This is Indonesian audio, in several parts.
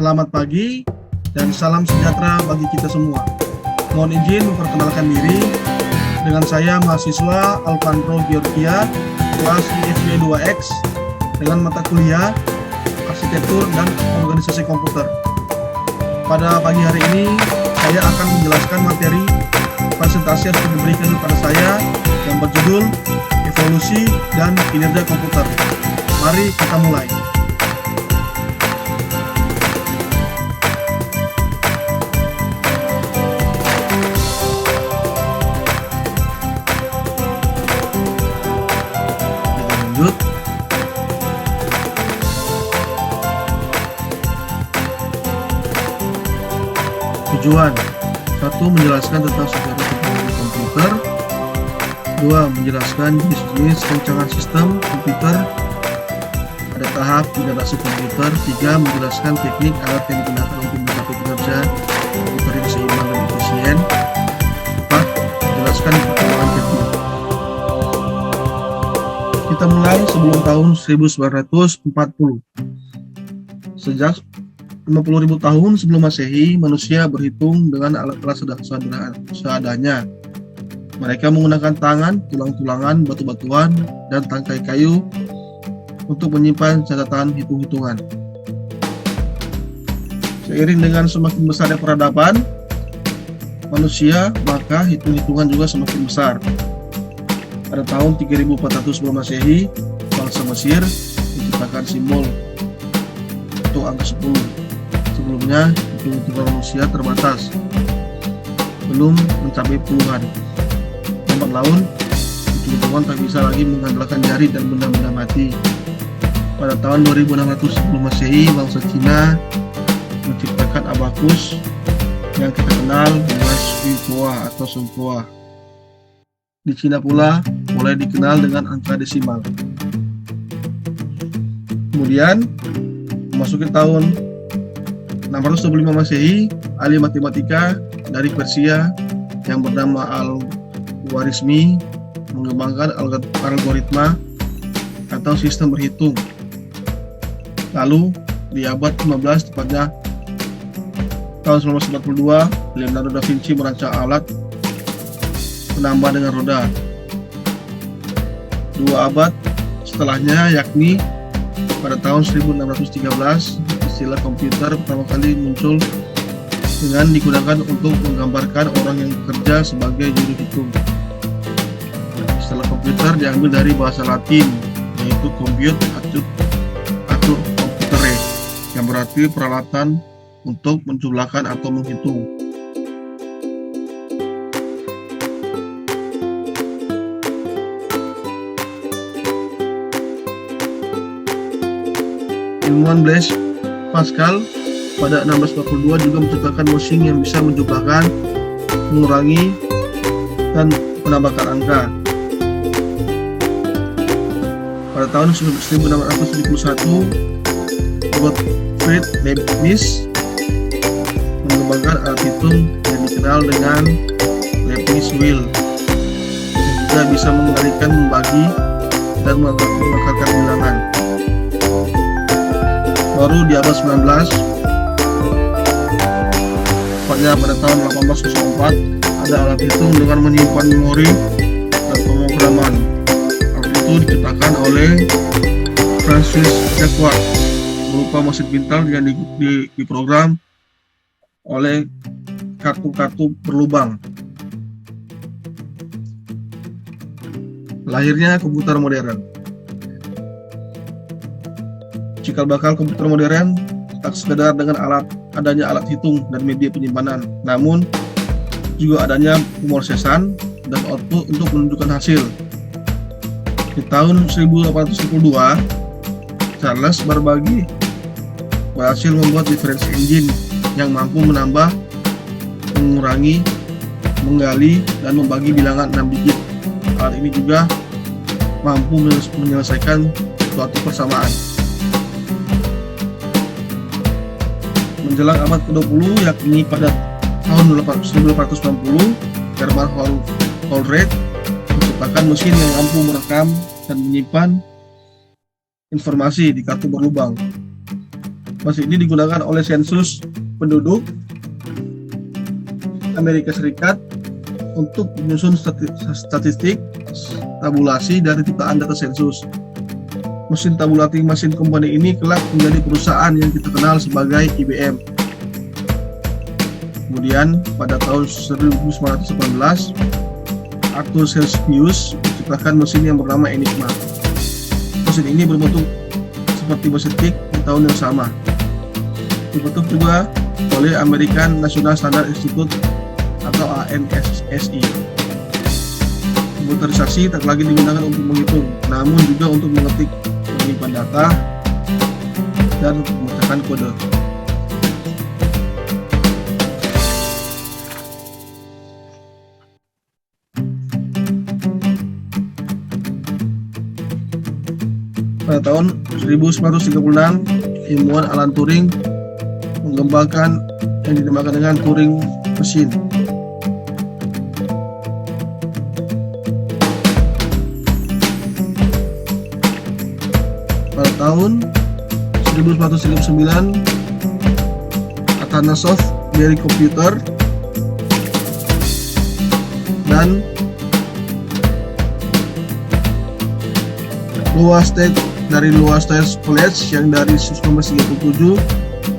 Selamat pagi dan salam sejahtera bagi kita semua. Mohon izin memperkenalkan diri. Dengan saya mahasiswa Alvandro Georgia, kelas IFB 2X dengan mata kuliah Arsitektur dan Organisasi Komputer. Pada pagi hari ini, saya akan menjelaskan materi presentasi yang sudah diberikan kepada saya yang berjudul Evolusi dan Kinerja Komputer. Mari kita mulai. Lanjut. Tujuan: 1. Menjelaskan tentang sejarah teknologi komputer. 2. Menjelaskan jenis-jenis rancangan sistem komputer pada tahap generasi komputer. 3. Menjelaskan teknik alat yang digunakan untuk mencapai kinerja komputer yang seimbang dan efisien. 4. Menjelaskan perkembangan teknik. Kita mulai sebelum tahun 1940. Sejak 50.000 tahun sebelum Masehi, manusia berhitung dengan alat-alat seadanya. Mereka menggunakan tangan, tulang-tulangan, batu-batuan, dan tangkai kayu untuk menyimpan catatan hitung-hitungan. Seiring dengan semakin besarnya peradaban manusia, maka hitung-hitungan juga semakin besar. Pada tahun 3400 sebelum Masehi, bangsa Mesir menciptakan simbol untuk angka 10. Sebelumnya, hitung-hitungan manusia terbatas, belum mencapai puluhan. Lambat laun, hitung-hitungan tak bisa lagi mengandalkan jari dan benda-benda mati. Pada tahun 2600 sebelum Masehi, bangsa Cina menciptakan abakus yang kita kenal dengan Suipoa atau Songpoa. Di Cina pula mulai dikenal dengan angka desimal. Kemudian memasuki tahun 625 Masehi, ahli matematika dari Persia yang bernama Al-Khwarizmi mengembangkan algoritma atau sistem berhitung. Lalu di abad 15, tepatnya tahun 1942, Leonardo da Vinci merancang alat penambah dengan roda. 2 abad setelahnya, yakni pada tahun 1613, istilah komputer pertama kali muncul dengan digunakan untuk menggambarkan orang yang bekerja sebagai juru hitung. Istilah komputer diambil dari bahasa Latin, yaitu compute atau computere, yang berarti peralatan untuk menjumlahkan atau menghitung. Ilmuwan Blaise Pascal pada 1642 juga menciptakan mesin yang bisa menjumlahkan, mengurangi, dan menambahkan angka. Pada tahun 1671, Gottfried Leibniz mengembangkan alat hitung yang dikenal dengan Leibniz wheel, yang juga bisa mengendalikan, membagi, dan mengakarkan bilangan. Baru di abad 19, tepatnya pada tahun 1804, ada alat hitung dengan menyimpan memori dan pemrograman. Alat itu diciptakan oleh Francis Jacquard berupa mesin pintar yang diprogram oleh kartu-kartu berlubang. Lahirnya komputer modern. Cikal bakal komputer modern tak sekedar dengan adanya alat hitung dan media penyimpanan, namun juga adanya pemrosesan dan output untuk menunjukkan hasil. Di tahun 1862, Charles Babbage berhasil membuat difference engine yang mampu menambah, mengurangi, menggali, dan membagi bilangan 6 digit. Alat ini juga mampu menyelesaikan suatu persamaan. Menjelang abad ke-20, yakni pada tahun 1890, Hermann Hollerith menciptakan mesin yang mampu merekam dan menyimpan informasi di kartu berlubang. Mesin ini digunakan oleh sensus penduduk Amerika Serikat untuk menyusun statistik, tabulasi dari ciptaan data sensus. Mesin tabulating machine company ini kelak menjadi perusahaan yang kita kenal sebagai IBM. Kemudian pada tahun 1918, Arthur Celsius menciptakan mesin yang bernama Enigma. Mesin ini berbentuk seperti mesin tik di tahun yang sama. Dibentuk juga oleh American National Standard Institute atau ANSI. Komputerisasi tak lagi digunakan untuk menghitung, namun juga untuk mengetik, menyimpan data, dan memecahkan kode. Pada tahun 1936, ilmuwan Alan Turing mengembangkan yang dinamakan dengan Turing Machine. Pada tahun 1939, Atanasoff Berry Computer dan Iowa State dari Iowa State College yang dari 1937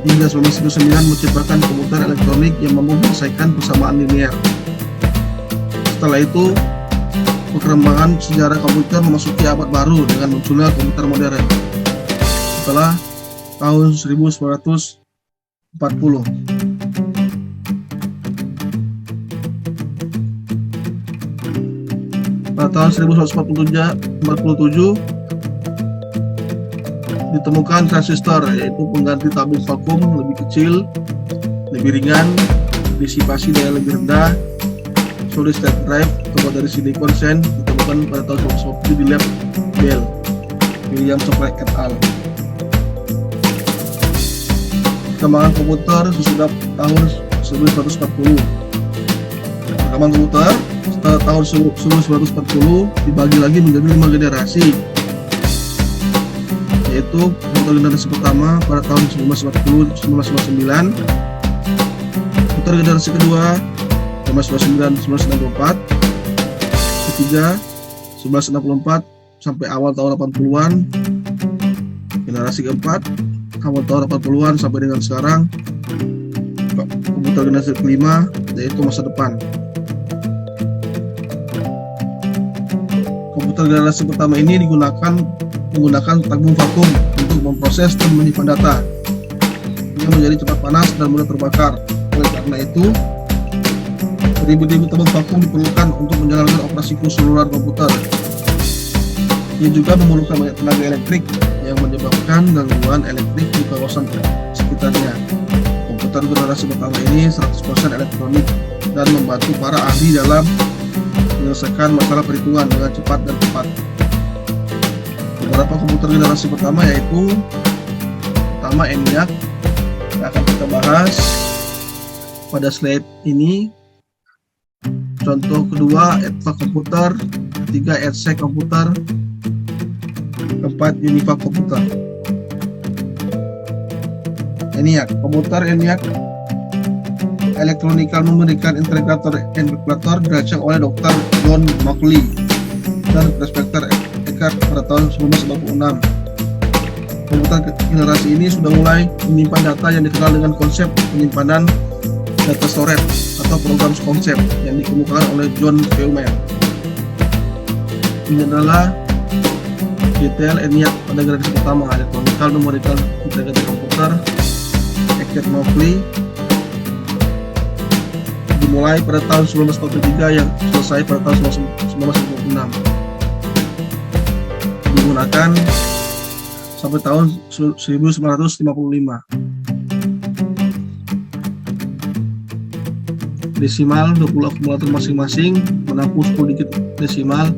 hingga 1939 menciptakan komputer elektronik yang mampu menyelesaikan persamaan linear. Setelah itu, perkembangan sejarah komputer memasuki abad baru dengan munculnya komputer modern. Setelah tahun 1940. Pada tahun 1947 ditemukan transistor, yaitu pengganti tabung vakum lebih kecil, lebih ringan, disipasi daya lebih rendah. Solid state drive terbuat dari silikon sand ditemukan pada tahun 1947 di lab Bell, William Shockley et al. Perkembangan komputer sesudah tahun 1940. Perkembangan komputer setelah tahun 1940 dibagi lagi menjadi 5 generasi, yaitu komputer generasi pertama pada tahun 1940-1959, komputer generasi kedua 1999-1964, ketiga 1964 sampai awal tahun 80-an, generasi keempat awal tahun 80-an sampai dengan sekarang, komputer generasi kelima yaitu masa depan. Komputer generasi pertama ini menggunakan tabung vakum untuk memproses dan menyimpan data. Ia menjadi cepat panas dan mudah terbakar. Oleh karena itu, ribu-ribu tabung vakum diperlukan untuk menjalankan operasi keseluruhan komputer. Ia juga memerlukan banyak tenaga elektrik yang menyebabkan gangguan elektrik di kawasan sekitarnya. Komputer generasi pertama ini 100% elektronik dan membantu para ahli dalam menyelesaikan masalah perhitungan dengan cepat dan tepat. Beberapa komputer generasi pertama yaitu pertama ENIAC yang akan kita bahas pada slide ini. Contoh kedua EDVAC komputer, ketiga EDSEC komputer, keempat UNIVAC komputer. ENIAC komputer Electronic Numerical Integrator and Calculator dirancang oleh Dr. John Macaulay dan Prospector Eckert pada tahun 1996. Komputer generasi ini sudah mulai menyimpan data yang dikenal dengan konsep penyimpanan data storage atau program konsep yang dikemukakan oleh John Feuermann. Ini adalah detail ENIAC pada generasi pertama, Electronic Numerical Integrated Computer Eckert Macaulay, dimulai pada tahun 1943 yang selesai pada tahun 1956. Digunakan sampai tahun 1955. Desimal 20 akumulator masing-masing menampung 10 digit desimal.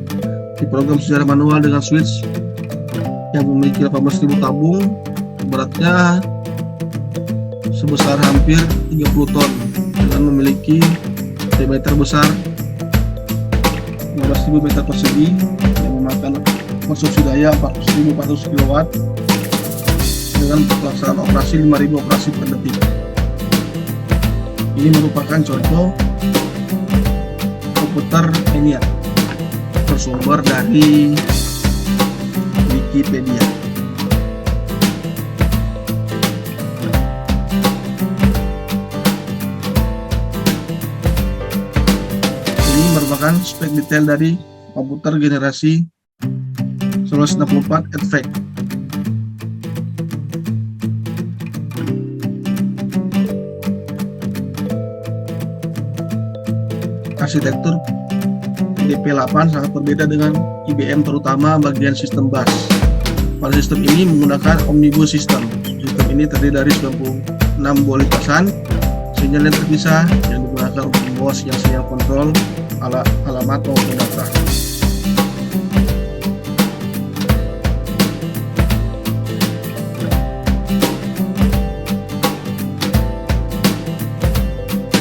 Diprogram secara manual dengan switch yang memiliki 18.000 tabung, beratnya sebesar hampir 30 ton dengan memiliki diameter besar 15.000 meter persegi yang memakan konsumsi daya 4.400 kW dengan pelaksanaan operasi 5.000 operasi per detik. Ini merupakan contoh komputer ENIAC bersumber dari Wikipedia. Ini merupakan spek detail dari komputer generasi 1964 EDVEC. Arsitektur PDP-8 sangat berbeda dengan IBM, terutama bagian sistem bus. Pada sistem ini menggunakan omnibus system. Sistem ini terdiri dari 96 buah lintasan sinyal yang terpisah yang digunakan untuk membawa sinyal kontrol, alamat maupun data.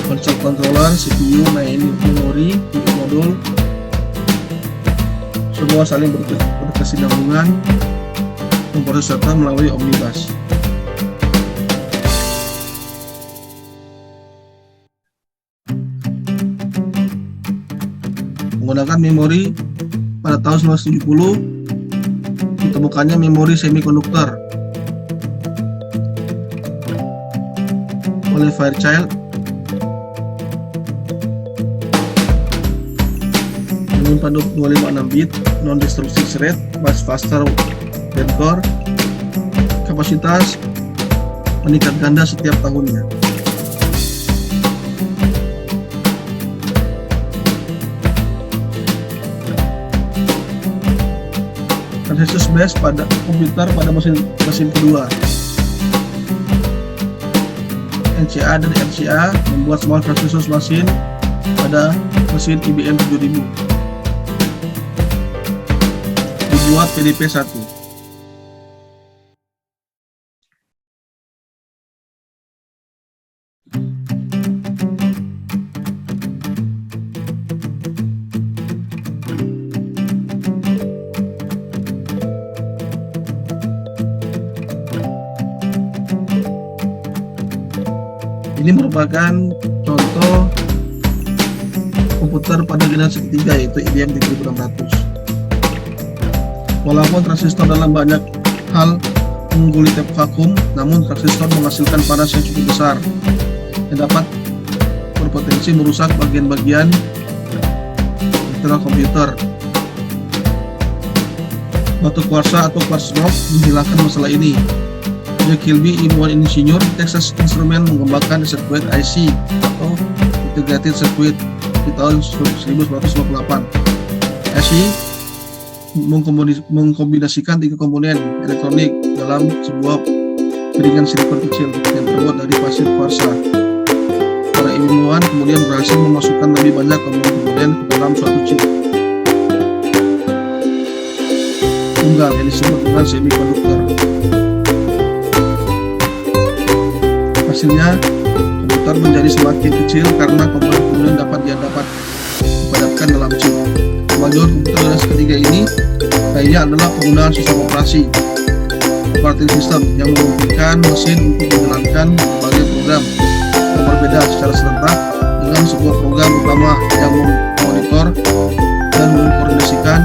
Konsol controller, CPU, main memori, IO modul, semua saling berkesinambungan memproses data melalui omnibus. Menggunakan memori pada tahun 1970 ditemukannya memori semikonduktor oleh Fairchild menyimpan 256 bit, non-destructive rate, much faster than core, kapasitas meningkat ganda setiap tahunnya. Transistor base pada komputer pada mesin kedua. NCA dan RCA membuat small transistor mesin pada mesin IBM 7000. Dibuat PDP-1. Ini merupakan contoh komputer pada generasi ketiga, yaitu IBM 3600. Walaupun transistor dalam banyak hal mengungguli tape vakum, namun transistor menghasilkan panas yang cukup besar yang dapat berpotensi merusak bagian-bagian internal komputer. Batu kuarsa atau quartz rock menghilangkan masalah ini. Jack Kilby, ilmuwan insinyur Texas Instruments, mengembangkan sirkuit IC atau Integrated Circuit di tahun 1958. IC mengkombinasikan 3 komponen elektronik dalam sebuah piringan silikon kecil yang terbuat dari pasir kuarsa. Para ilmuwan kemudian berhasil memasukkan lebih banyak komponen ke dalam suatu chip tunggal yang disebut dengan semikonduktor. Hasilnya, komputer menjadi semakin kecil karena komponen-komponen dapat dipadatkan dalam chip. Kemajuan komputer generasi ketiga ini lainnya adalah penggunaan sistem operasi operating system yang memungkinkan mesin untuk menjalankan berbagai program yang berbeda secara serentak dengan sebuah program utama yang memonitor dan mengkoordinasikan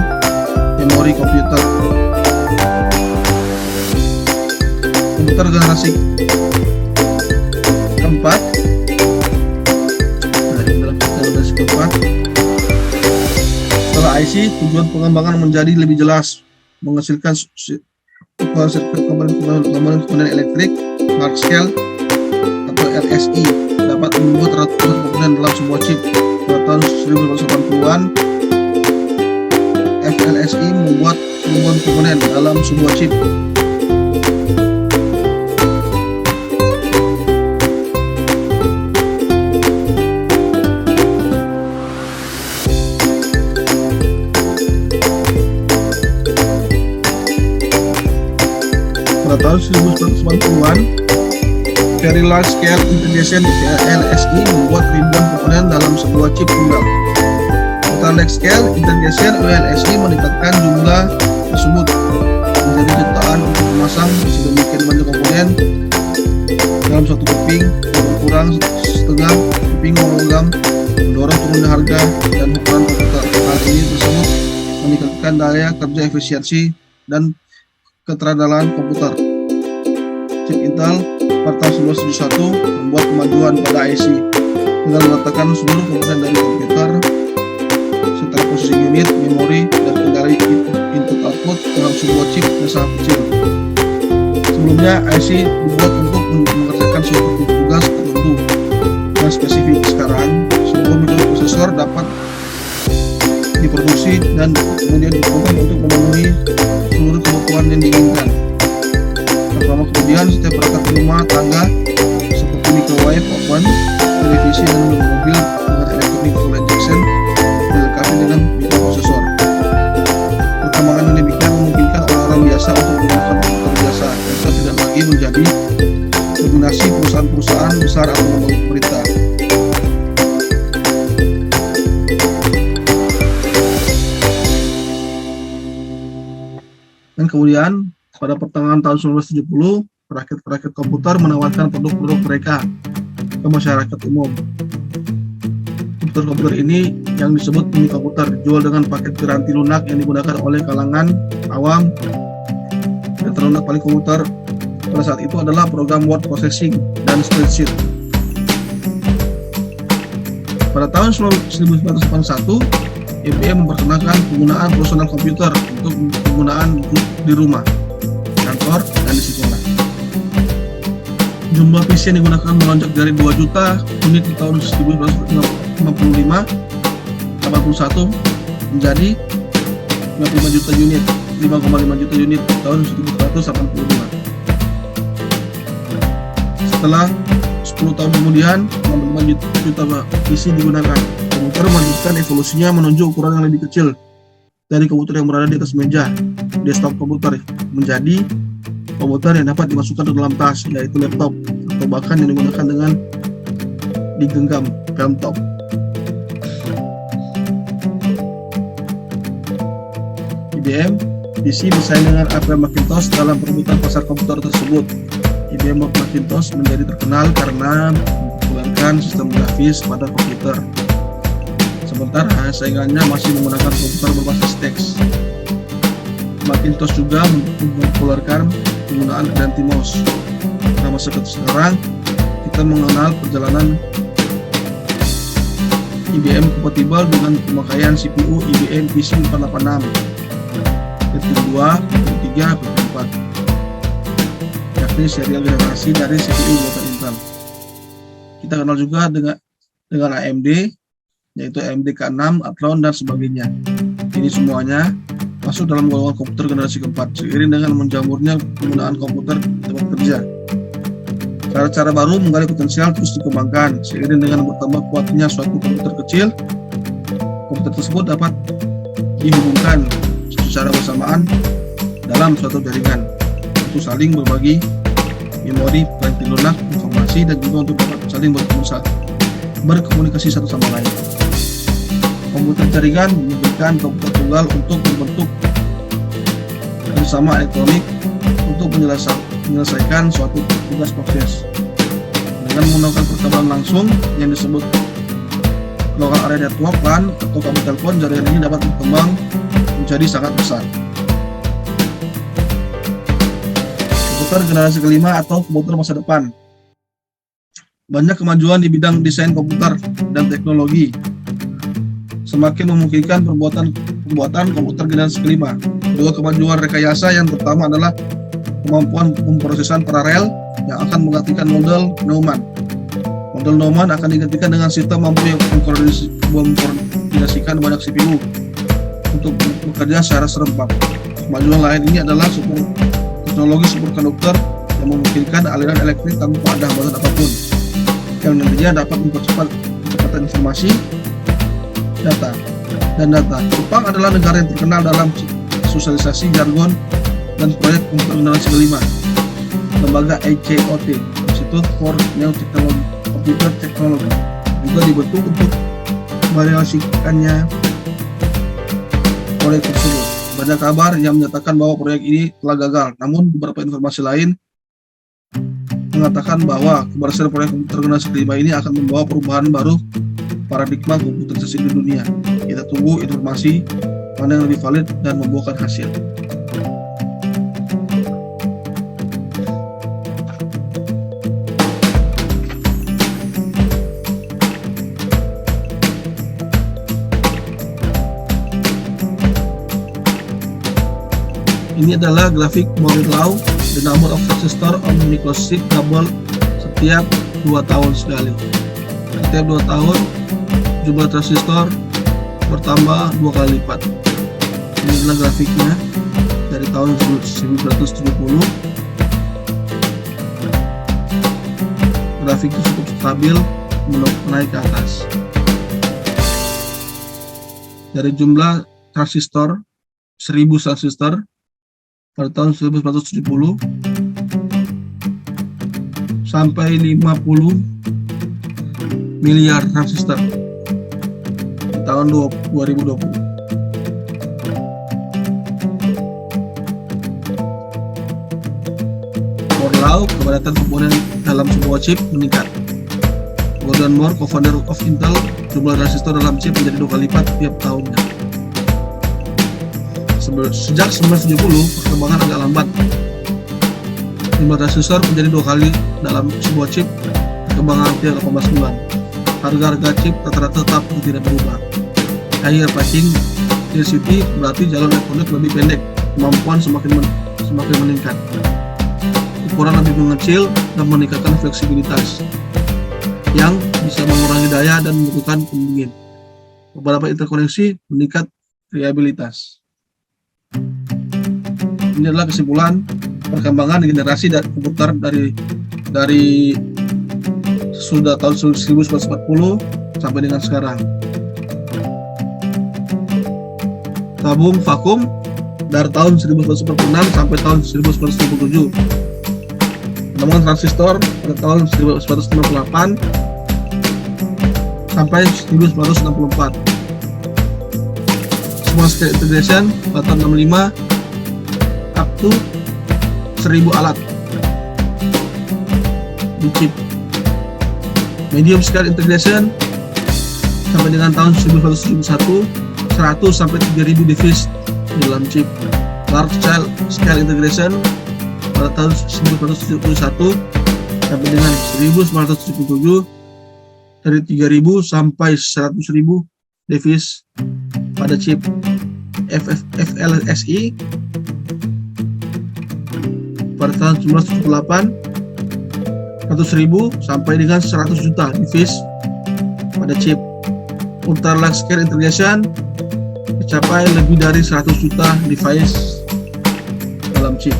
memori komputer. Komputer generasi keempat, setelah IC, tujuan pengembangan menjadi lebih jelas, menghasilkan komponen elektrik large scale atau LSI dapat membuat ratusan komponen dalam sebuah chip. Pada tahun 1980-an, FLSI membuat ribuan komponen dalam sebuah chip. Pada tahun 1990-an, Very Large Scale Integration (VLSI) membuat ribuan komponen dalam sebuah chip tunggal. Ultra Large Scale Integration (ULSI) meningkatkan jumlah tersebut menjadi jutaan pembukaan untuk memasang sedemikian banyak komponen dalam satu keping yang berkurang setengah keping logam, mendorong turunnya harga dan ukuran komputer. Hal ini tersebut meningkatkan daya kerja, efisiensi, dan keterandalan komputer. Chip Intel pada tahun 1971 membuat kemajuan pada IC dengan meletakkan seluruh komponen dari komputer serta processing unit, memori, dan kendali input-output dalam sebuah chip yang sangat kecil. Sebelumnya, IC dibuat untuk mengerjakan suatu tugas tertentu dan spesifik. Sekarang, sebuah mikroprosesor dapat diproduksi dan kemudian diprogram untuk memenuhi seluruh kebutuhan yang diinginkan. Pertama, kemudian setiap perangkat rumah tangga seperti microwave, oven, televisi, dan mobil dengan electronic fuel injection dilengkapi dengan mikroprosesor. Perkembangan yang demikian memungkinkan orang-orang biasa untuk menggunakan komputer biasa. Mereka tidak lagi menjadi dominasi perusahaan-perusahaan besar atau pemerintah. Dan kemudian pada pertengahan tahun 1970, perakit-perakit komputer menawarkan produk-produk mereka ke masyarakat umum. Komputer ini yang disebut mini komputer dijual dengan paket garansi lunak yang digunakan oleh kalangan awam. Dan terlunak paling komputer pada saat itu adalah program word processing dan spreadsheet. Pada tahun 1981, IBM memperkenalkan penggunaan personal komputer untuk penggunaan di rumah, kantor, dan di sekolah. Jumlah PC yang digunakan melonjak dari 2 juta unit di tahun 1985 81 menjadi 55 juta unit, 5,5 juta unit di tahun 1985. Setelah 10 tahun kemudian, 65 juta PC digunakan. Komputer melanjutkan evolusinya menuju ukuran yang lebih kecil dari komputer yang berada di atas meja, desktop komputer, menjadi komputer yang dapat dimasukkan ke dalam tas, yaitu laptop, atau bahkan yang digunakan dengan digenggam, palm top. IBM PC bersaing dengan IBM Macintosh dalam perebutan pasar komputer tersebut. IBM Macintosh menjadi terkenal karena mempopulerkan sistem grafis pada komputer. Sementara saingannya masih menggunakan komputer berbasis teks. Macintosh juga mempopulerkan penggunaan ganti mouse. Nah, sekarang kita mengenal perjalanan IBM kompatibel dengan pemakaian CPU IBM PC 486, PT2, PT3, PT4, yakni serial generasi dari CPU buatan Intel. Kita kenal juga dengan AMD, yaitu AMD K6, Athlon, dan sebagainya. Ini semuanya masuk dalam golongan komputer generasi keempat, seiring dengan menjamurnya penggunaan komputer di tempat kerja. Cara-cara baru menggali potensial terus dikembangkan, seiring dengan bertambah kuatnya suatu komputer kecil. Komputer tersebut dapat dihubungkan secara bersamaan dalam suatu jaringan untuk saling berbagi memori, peranti lunak, informasi, dan juga untuk dapat saling berkomunikasi satu sama lain. Komputer jaringan memberikan komputer tunggal untuk membentuk bersama elektronik untuk menyelesaikan suatu tugas proses. Dengan menggunakan perkabalan langsung yang disebut local area network LAN atau kabel telepon, jaringan ini dapat berkembang menjadi sangat besar. Komputer generasi kelima atau komputer masa depan. Banyak kemajuan di bidang desain komputer dan teknologi semakin memungkinkan pembuatan komputer generasi kelima. Dua kemajuan rekayasa yang pertama adalah kemampuan pemrosesan paralel yang akan menggantikan model Neumann. Model Neumann akan digantikan dengan sistem mampu yang mengkoordinasikan banyak CPU untuk bekerja secara serempak. Kemajuan lain ini adalah teknologi superkonduktor yang memungkinkan aliran elektrik tanpa ada hambatan apapun, yang nantinya dapat mempercepat kecepatan informasi data. Jepang adalah negara yang terkenal dalam sosialisasi jargon dan proyek komputer generasi kelima. Lembaga ICOT, Institute for New Technology, Computer Technology, juga dibentuk untuk merealisasikannya proyek tersebut. banyak kabar yang menyatakan bahwa proyek ini telah gagal. Namun beberapa informasi lain mengatakan bahwa keberhasilan proyek komputer generasi kelima ini akan membawa perubahan baru paradigma komputerisasi di dunia. Kita tunggu informasi mana yang lebih valid dan membuahkan hasil. Ini adalah grafik Moore's Law, the number of transistor on microchip double setiap 2 tahun sekali. Setiap 2 tahun jumlah transistor bertambah 2 kali lipat. Ini adalah grafiknya dari tahun 1970. Grafik itu cukup stabil menaik ke atas. Dari jumlah transistor 1000 transistor pada tahun 1970 sampai 50 miliar transistor di tahun 2020. Moore's Law, kepadatan komponen dalam sebuah chip meningkat. Gordon Moore, co-founder of Intel, jumlah transistor dalam chip menjadi 2 kali lipat tiap tahunnya. Sejak 1970, perkembangan agak lambat. Jumlah transistor menjadi 2 kali dalam sebuah chip, perkembangan hampir 18 bulan. Harga chip rata-rata tetap tidak berubah. Higher patching density berarti jalur elektronik lebih pendek, kemampuan semakin meningkat. Ukuran lebih mengecil dan meningkatkan fleksibilitas yang bisa mengurangi daya dan membutuhkan pendingin. Beberapa interkoneksi meningkat reliabilitas. Ini adalah kesimpulan perkembangan generasi dan komputer dari sudah tahun 1940 sampai dengan sekarang. Tabung vakum dari tahun 1946 sampai tahun 1997. Pengembangan transistor pada tahun 1968 sampai 1964. Small scale integration pada tahun 65 up to 1000 alat di chip. Medium scale integration sampai dengan tahun 1971 100 sampai 3000 device di dalam chip. Large scale integration pada tahun 1971 sampai dengan 1977 dari 3000 sampai 100.000 device pada chip. FLSI pada tahun 1978 100.000 sampai dengan 100 juta device pada chip. Ultra large scale integration mencapai lebih dari 100 juta device dalam chip.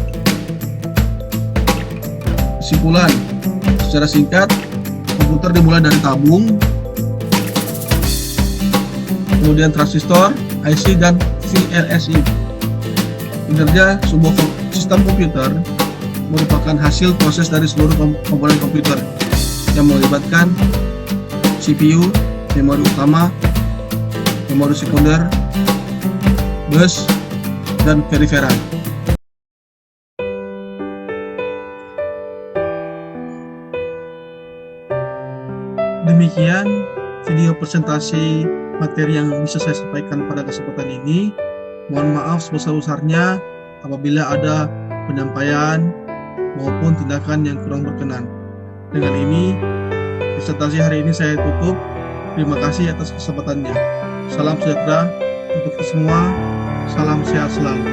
Kesimpulan secara singkat, komputer dimulai dari tabung, kemudian transistor, IC, dan VLSI. Kinerja sebuah sistem komputer merupakan hasil proses dari seluruh komponen komputer yang melibatkan CPU, memori utama, memori sekunder, bus, dan peripheral. Demikian video presentasi materi yang bisa saya sampaikan pada kesempatan ini. Mohon maaf sebesar-besarnya apabila ada penyampaian maupun tindakan yang kurang berkenan. Dengan ini, presentasi hari ini saya tutup. Terima kasih atas kesempatannya. Salam sejahtera untuk kita semua. Salam sehat selalu.